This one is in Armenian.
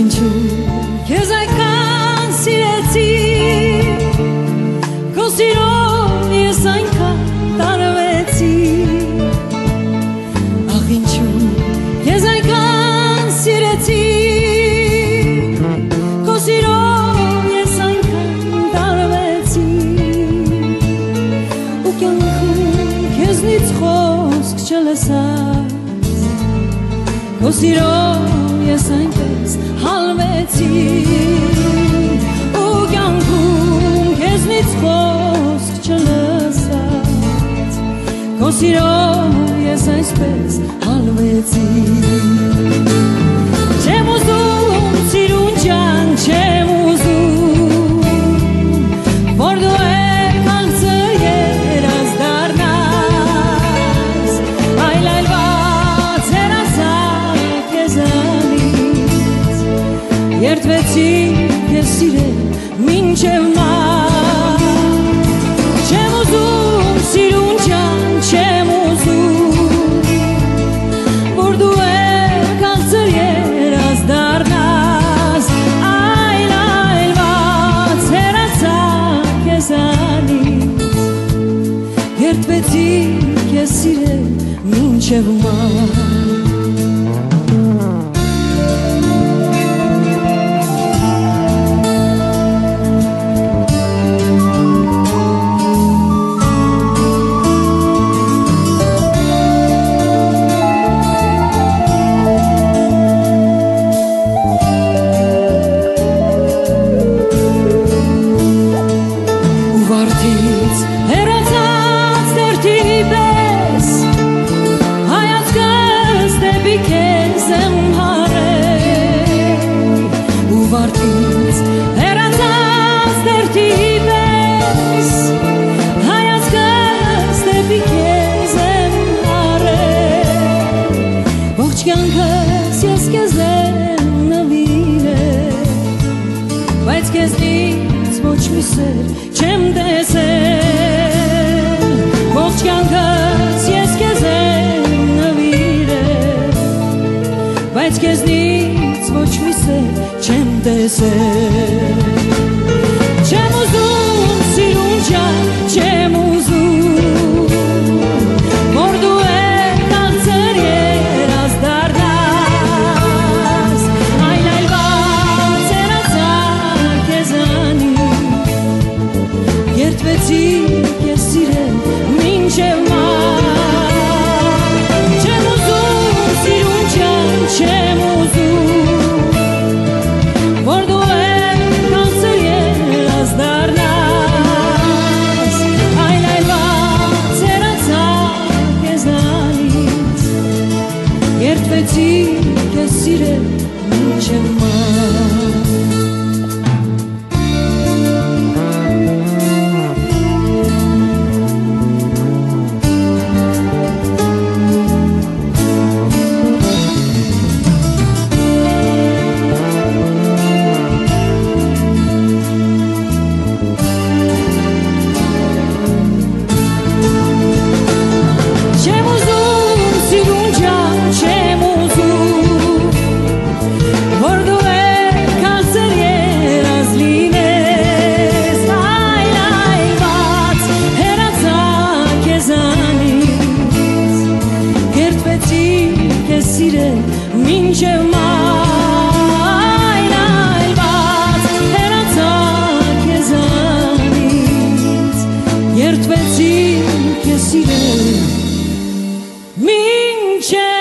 ինչու Քեզ այնքան սիրեցի Քո սիրով ես այնքան տարվեցի Ախ ինչու Քեզ այնքան սիրեցի Քո սիրով ես այնքան տարվեցի Ու կյանքում քեզնից խոսք չլսած Քո սիրով ես այնպես հալվեցի Ու կյանքում քեզնից խոսք չլսած Քո սիրով ես այսպես հալվեցի Չեմ ուզում սիրուն ջան, չեմ ուզում Որ դու եկանցր երաս դառնաս Այլայլված հեռացա քեզանից Երդվեցի քեզ սիրել մինչև մահ Չեմ ուզում սիրուն ջան, չեմ ուզում Որ դու եկանցր երաս դառնաս Այլայլված հեռացա քեզանից Երդվեցի քեզ սիրել մինչև մահ Վարդից հեռացած դերտի պես Հայացքս դեպի քեզ եմ հարել Ու վարդից հեռացած դերտի պես Հայացքս դեպի քեզ եմ հարել Ողջ կյանքս ես քեզ եմ նվիրել Բայց քեզնից ոչ մի սեր չեմ տեսել Ողջ կյանքս ես քեզ եմ նվիրել Բայց քեզնից ոչ մի սեր չեմ տեսել Չեմ ուզում սիրուն ջան, չեմ ուզում Որ դու եկանցր երաս դառնաս Այլայլված հեռացա քեզանից Երդվեցի քեզ սիրել մինչև մահ Չեմ ուզում սիրուն ջան, չեմ ուզում Որ դու եկանցր երաս դառնաս Այլայլված հեռացա քեզանից Երդվեցի քեզ սիրել մինչև մահ Մինչև մահ այլայլված հեռացա քեզանից Երդվեցի քեզ սիրել մինչև